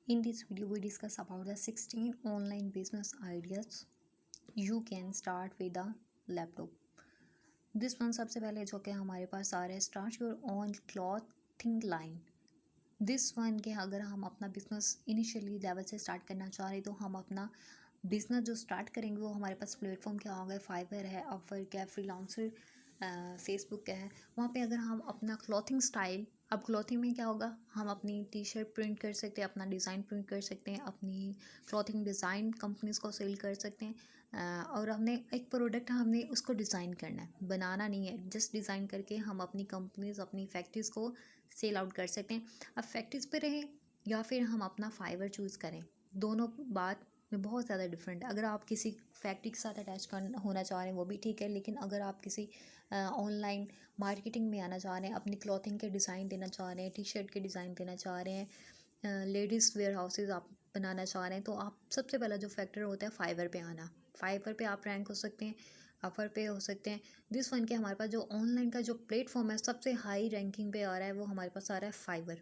In this video, we discuss about the 16 online business ideas you can start with a laptop. This one सबसे पहले जो कि हमारे पास आ रहा है, start your own clothing line. This one के अगर हम अपना बिजनेस इनिशियली लेवल से स्टार्ट करना चाह रहे हैं तो हम अपना बिजनेस जो स्टार्ट करेंगे वो हमारे पास प्लेटफॉर्म क्या होगा, फाइवर है, अपवर्क है, फ्रीलांसर, फेसबुक है. वहाँ पे अगर हम अपना क्लॉथिंग स्टाइल, अब क्लॉथिंग में क्या होगा, हम अपनी टी शर्ट प्रिंट कर सकते हैं, अपना डिज़ाइन प्रिंट कर सकते हैं, अपनी क्लॉथिंग डिज़ाइन कंपनीज को सेल कर सकते हैं. और हमने एक प्रोडक्ट, हमने उसको डिज़ाइन करना है, बनाना नहीं है. जस्ट डिज़ाइन करके हम अपनी कंपनीज, अपनी फैक्ट्रीज़ को सेल आउट कर सकते हैं. अब फैक्ट्रीज़ पे रहें या फिर हम अपना फाइवर चूज़ करें, दोनों बात में बहुत ज़्यादा डिफरेंट है. अगर आप किसी फैक्ट्री के साथ अटैच कर होना चाह रहे हैं वो भी ठीक है, लेकिन अगर आप किसी ऑनलाइन मार्केटिंग में आना चाह रहे हैं, अपनी क्लॉथिंग के डिज़ाइन देना चाह रहे हैं, टी शर्ट के डिज़ाइन देना चाह रहे हैं, लेडीज़ वेयर हाउसेज आप बनाना चाह रहे हैं, तो आप सबसे पहला जो फैक्टर होता है फाइवर पे आना. फाइवर पे आप रैंक हो सकते हैं, अपर पे हो सकते हैं. दिस वन के हमारे पास जो ऑनलाइन का जो प्लेटफॉर्म है सबसे हाई रैंकिंग पे आ रहा है, वो हमारे पास आ रहा है फाइवर.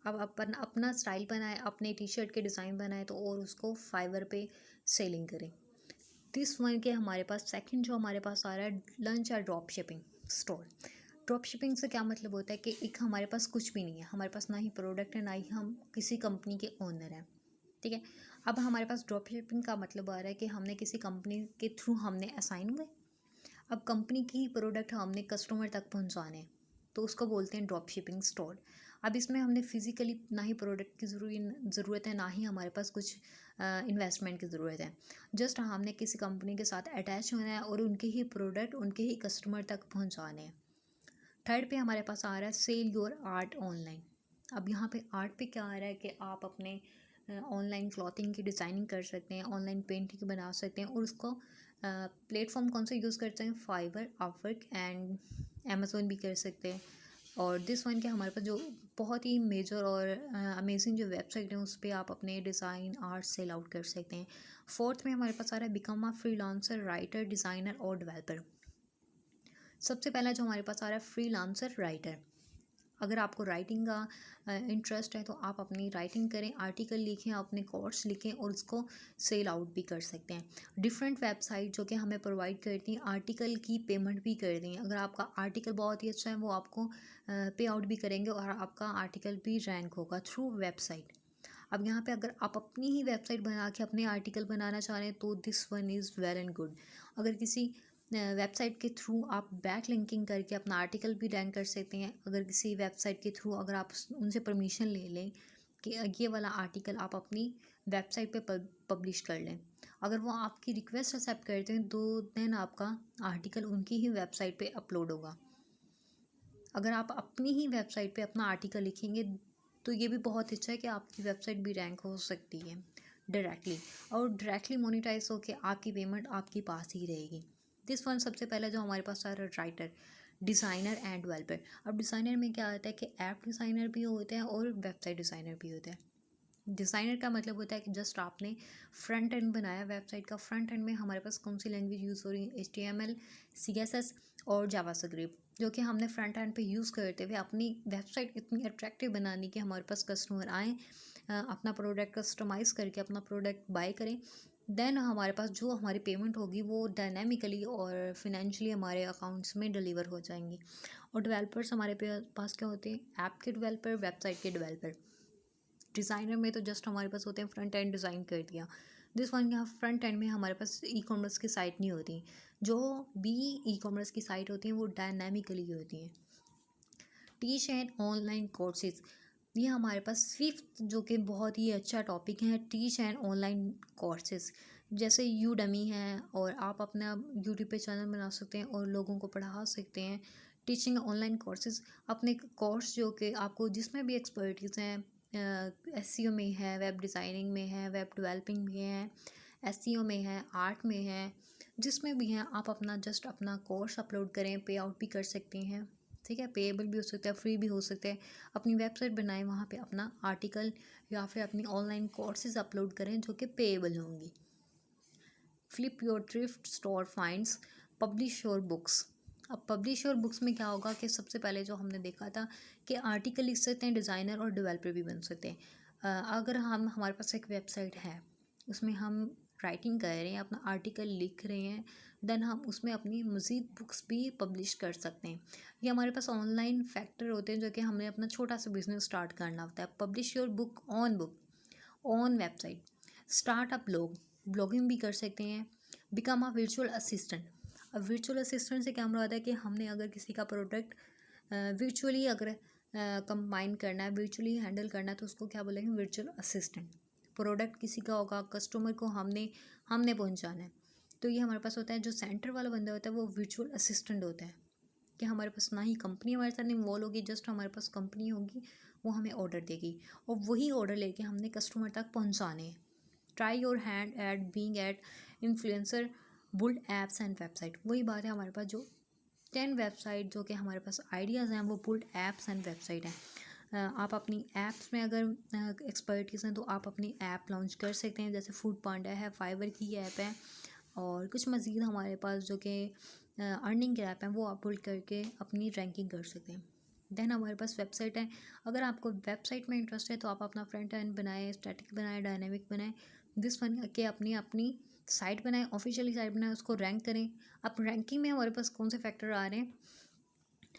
अब अपन अपना स्टाइल बनाए, अपने टी शर्ट के डिज़ाइन बनाए तो और उसको फाइवर पे सेलिंग करें. दिस वन के हमारे पास सेकंड जो हमारे पास आ रहा है, लंच या drop shipping store. Drop shipping से क्या मतलब होता है कि एक हमारे पास कुछ भी नहीं है, हमारे पास ना ही प्रोडक्ट है, ना ही हम किसी कंपनी के ओनर हैं, ठीक है. अब हमारे पास ड्रॉप शिपिंग का मतलब आ रहा है कि हमने किसी कंपनी के थ्रू हमने असाइन हुए, अब कंपनी की प्रोडक्ट हमने कस्टमर तक पहुंचाने हैं, तो उसको बोलते हैं ड्रॉप शिपिंग स्टोर. अब इसमें हमने फिज़िकली ना ही प्रोडक्ट की ज़रूरत है, ना ही हमारे पास कुछ इन्वेस्टमेंट की ज़रूरत है. जस्ट हमने किसी कंपनी के साथ अटैच होना है और उनके ही प्रोडक्ट उनके ही कस्टमर तक पहुंचाने हैं. थर्ड पे हमारे पास आ रहा है सेल योर आर्ट ऑनलाइन. अब यहाँ पे आर्ट पे क्या आ रहा है कि आप अपने ऑनलाइन क्लॉथिंग की डिज़ाइनिंग कर सकते हैं, ऑनलाइन पेंटिंग बना सकते हैं, और उसको प्लेटफॉर्म कौन सा यूज़ करते हैं, फाइवर, अपवर्क एंड अमेज़ोन भी कर सकते हैं. और दिस वन के हमारे पास जो बहुत ही मेजर और अमेजिंग जो वेबसाइट है उस पर आप अपने डिज़ाइन आर्ट सेल आउट कर सकते हैं. फोर्थ में हमारे पास आ रहा है become a freelancer, writer, designer और डेवलपर. सबसे पहला जो हमारे पास आ रहा है फ्रीलांसर राइटर. अगर आपको राइटिंग का इंटरेस्ट है तो आप अपनी राइटिंग करें, आर्टिकल लिखें, अपने कोर्स लिखें और उसको सेल आउट भी कर सकते हैं. डिफरेंट वेबसाइट जो कि हमें प्रोवाइड करती हैं आर्टिकल की पेमेंट भी कर दी हैं. अगर आपका आर्टिकल बहुत ही अच्छा है वो आपको पे आउट भी करेंगे और आपका आर्टिकल भी रैंक होगा थ्रू वेबसाइट. अब यहाँ पे अगर आप अपनी ही वेबसाइट बना के अपने आर्टिकल बनाना चाह रहे हैं तो this one is well and good. अगर किसी वेबसाइट के थ्रू आप बैक लिंकिंग करके अपना आर्टिकल भी रैंक कर सकते हैं. अगर किसी वेबसाइट के थ्रू अगर आप उनसे परमिशन ले लें कि ये वाला आर्टिकल आप अपनी वेबसाइट पे पब्लिश कर लें, अगर वो आपकी रिक्वेस्ट एक्सेप्ट करते हैं तो देन आपका आर्टिकल उनकी ही वेबसाइट पे अपलोड होगा. अगर आप अपनी ही वेबसाइट पे अपना आर्टिकल लिखेंगे तो ये भी बहुत अच्छा है कि आपकी वेबसाइट भी रैंक हो सकती है डायरेक्टली, और डायरेक्टली मोनेटाइज होकर आपकी पेमेंट आपके पास ही रहेगी. दिस वन सबसे पहले जो हमारे पास आ रहा है राइटर, डिज़ाइनर एंड डेवलपर. अब डिज़ाइनर में क्या आता है कि ऐप डिज़ाइनर भी होते हैं और वेबसाइट डिज़ाइनर भी होते हैं. डिज़ाइनर का मतलब होता है कि जस्ट आपने फ्रंट एंड बनाया वेबसाइट का. फ्रंट एंड में हमारे पास कौन सी लैंग्वेज यूज़ हो रही है, HTML, CSS और जावास्क्रिप्ट, जो कि हमने फ्रंट एंड पे यूज़ करते हुए अपनी वेबसाइट इतनी अट्रैक्टिव बनानी कि हमारे पास कस्टमर आएँ, अपना प्रोडक्ट कस्टमाइज़ करके अपना प्रोडक्ट बाय करें. देन हमारे पास जो हमारी पेमेंट होगी वो डायनामिकली और फिनेंशियली हमारे अकाउंट्स में डिलीवर हो जाएंगी. और डेवलपर्स हमारे पास क्या होते हैं, ऐप के डेवलपर, वेबसाइट के डेवलपर. डिज़ाइनर में तो जस्ट हमारे पास होते हैं फ्रंट एंड डिज़ाइन कर दिया. दिस वन यहाँ फ्रंट एंड में हमारे पास ई कॉमर्स की साइट नहीं होती. जो भी ई कॉमर्स की साइट होती हैं वो डायनामिकली होती हैं. टीच एंड ऑनलाइन कोर्सेज, ये हमारे पास फिफ्थ जो कि बहुत ही अच्छा टॉपिक है, टीच एंड ऑनलाइन कोर्सेज. जैसे यूडमी है और आप अपना यूट्यूब पे चैनल बना सकते हैं और लोगों को पढ़ा सकते हैं. टीचिंग ऑनलाइन कोर्सेज, अपने कोर्स जो कि आपको जिसमें भी एक्सपर्टीज़ हैं, SEO में है, वेब डिज़ाइनिंग में है, वेब डेवलपिंग में है, SEO में है, आर्ट में है, जिसमें भी हैं आप अपना जस्ट अपना कोर्स अपलोड करें, पे आउट भी कर सकते हैं, ठीक है. पेएबल भी हो सकता है, फ्री भी हो सकता है. अपनी वेबसाइट बनाएं, वहाँ पे अपना आर्टिकल या फिर अपनी ऑनलाइन कोर्सेज अपलोड करें जो कि पेएबल होंगी. Flip your thrift store finds, publish your books. अब पब्लिश योर बुक्स में क्या होगा कि सबसे पहले जो हमने देखा था कि आर्टिकल लिख सकते हैं डिज़ाइनर और डेवलपर भी बन सकते हैं. अगर हम हमारे पास एक वेबसाइट है, उसमें हम राइटिंग कर रहे हैं, अपना आर्टिकल लिख रहे हैं, देन हम उसमें अपनी मज़ीद बुक्स भी पब्लिश कर सकते हैं। ये हमारे पास ऑनलाइन फैक्टर होते हैं जो कि हमें अपना छोटा सा बिजनेस स्टार्ट करना होता है। Publish your book on website, start a blogging भी कर सकते हैं। Become a virtual assistant. अब वर्चुअल असिस्टेंट से क्या मुराद है कि हमने अगर किसी का प्रोडक्ट वर्चुअली अगर कंबाइन करना है, वर्चुअली हैंडल करना है, तो उसको क्या बोलेंगे, वर्चुअल असिस्टेंट। प्रोडक्ट किसी का होगा, कस्टमर को हमने पहुंचाना है, तो ये हमारे पास होता है। जो सेंटर वाला बंदा होता है वो वर्चुअल असिस्टेंट होता है, कि हमारे पास ना ही कंपनी हमारे साथ इन्वॉल्व होगी, जस्ट हमारे पास कंपनी होगी, वो हमें ऑर्डर देगी और वही ऑर्डर लेके हमने कस्टमर तक पहुंचाने हैं। Try your hand eight being at influencer, built apps and website. वही बात है, हमारे पास जो 10 वेबसाइट जो कि हमारे पास आइडियाज़ हैं वो बुल्ड एप्स एंड वेबसाइट हैं। आप अपनी ऐप्स में अगर एक्सपर्टीज़ हैं तो आप अपनी ऐप लॉन्च कर सकते हैं, जैसे फूड पांडा है, फाइवर की ऐप है और कुछ मज़ीद हमारे पास जो कि अर्निंग के ऐप हैं, वो आप बुल्ड करके अपनी रैंकिंग कर सकते हैं। देन हमारे पास वेबसाइट है। अगर आपको वेबसाइट में इंटरेस्ट है तो आप अपना फ्रंट एंड बनाए, स्टैटिक बनाए, डायनेमिक बनाए, दिस वन के अपनी अपनी साइट बनाए, ऑफिशियली साइट बनाए, उसको रैंक करें। अब रैंकिंग में हमारे पास कौन से फैक्टर आ रहे हैं,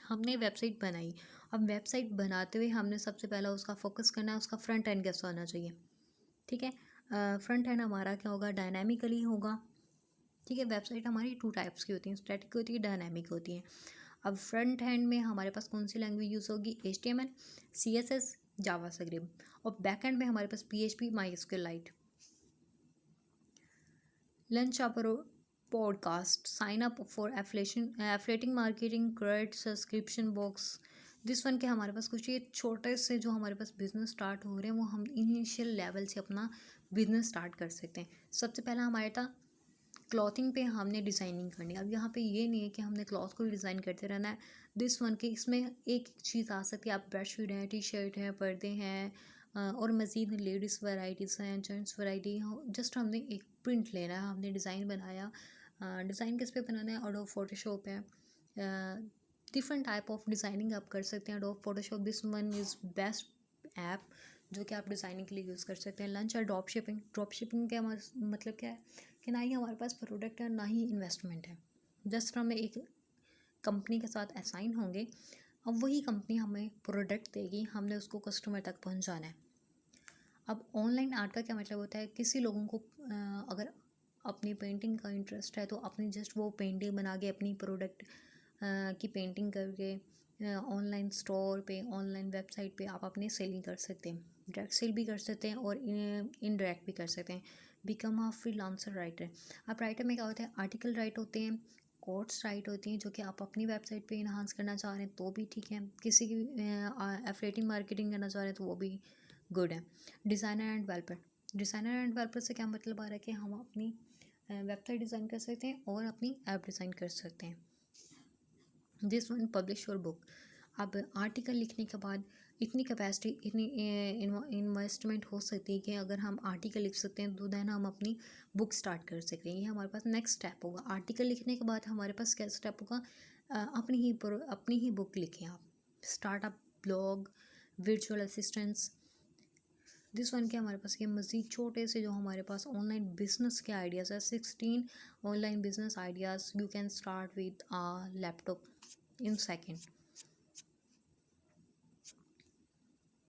हमने वेबसाइट बनाई, अब वेबसाइट बनाते हुए हमने सबसे पहला उसका फोकस करना है, उसका फ्रंट एंड कैसा होना चाहिए। ठीक है, फ्रंट एंड हमारा क्या होगा, डायनामिकली होगा। ठीक है, वेबसाइट हमारी 2 टाइप्स की होती हैं, स्टैटिक होती है, डायनामिक होती है। अब फ्रंट हैंड में हमारे पास कौन सी लैंग्वेज यूज़ होगी, HTML, CSS, जावास्क्रिप्ट, और बैक एंड में हमारे पास PHP, MySQLite। Launch upper podcast, sign up for affiliating marketing, credit subscription box. This one के हमारे पास कुछ ये छोटे से जो हमारे पास बिजनेस स्टार्ट हो रहे हैं, वो हम इनिशियल लेवल से अपना बिजनेस स्टार्ट कर सकते हैं। सबसे पहला हमारे था क्लॉथिंग पे हमने डिज़ाइनिंग करनी है। अब यहाँ पे ये नहीं है कि हमने क्लॉथ को ही डिज़ाइन करते रहना है। दिस वन के इसमें एक चीज़ आ सकती है, आप बेडशीट हैं, T-शर्ट हैं, पर्दे हैं, और मज़ीद लेडीज़ वैराइटीज़ हैं, जेंट्स वैराइटी हैं। जस्ट हमने एक प्रिंट लेना है, हमने डिज़ाइन बनाया। डिज़ाइन किस पे बनाना है, एडोब फोटोशॉप है। डिफरेंट टाइप ऑफ डिज़ाइनिंग आप कर सकते हैं adobe Photoshop. This one is best app जो कि आप डिज़ाइनिंग के लिए यूज़ कर सकते हैं। लंच और ड्रॉप शिपिंग का मतलब क्या है कि ना ही हमारे पास प्रोडक्ट है, ना ही इन्वेस्टमेंट है, जस्ट हमें एक कंपनी के साथ असाइन होंगे, अब वही कंपनी हमें प्रोडक्ट देगी, हमने उसको कस्टमर तक पहुंचाना है। अब ऑनलाइन आर्ट का क्या मतलब होता है, किसी लोगों को अगर अपनी पेंटिंग का इंटरेस्ट है तो अपनी जस्ट वो पेंटिंग बना के अपनी प्रोडक्ट की पेंटिंग करके ऑनलाइन स्टोर पे, ऑनलाइन वेबसाइट पे आप अपनी सेलिंग कर सकते हैं। डायरेक्ट सेल भी कर सकते हैं और इनडायरेक्ट भी कर सकते हैं। Become a freelancer writer. अब राइटर में क्या होता है, आर्टिकल राइट होते हैं, कोट्स राइट होती हैं, जो कि आप अपनी वेबसाइट पे इन्हांस करना चाह रहे हैं तो भी ठीक है, किसी की एफिलिएटिंग मार्केटिंग करना चाह रहे हैं तो वो भी गुड है। Designer end developer. Designer end developer से क्या मतलब आ रहा है कि हम अपनी वेबसाइट डिज़ाइन कर सकते हैं और अपनी ऐप डिज़ाइन कर सकते हैं। This one publish your book. अब आर्टिकल लिखने के बाद इतनी कैपेसिटी, इतनी इन्वेस्टमेंट हो सकती है कि अगर हम आर्टिकल लिख सकते हैं तो देन हम अपनी बुक स्टार्ट कर सकते हैं। ये हमारे पास नेक्स्ट स्टेप होगा। आर्टिकल लिखने के बाद हमारे पास क्या स्टेप होगा, अपनी ही बुक लिखें आप। Startup, blog, virtual assistants. This one के हमारे पास ये मज़ीद छोटे से जो हमारे पास ऑनलाइन बिजनेस के आइडियाज़ है, 16 online business ideas you can start with a laptop in second.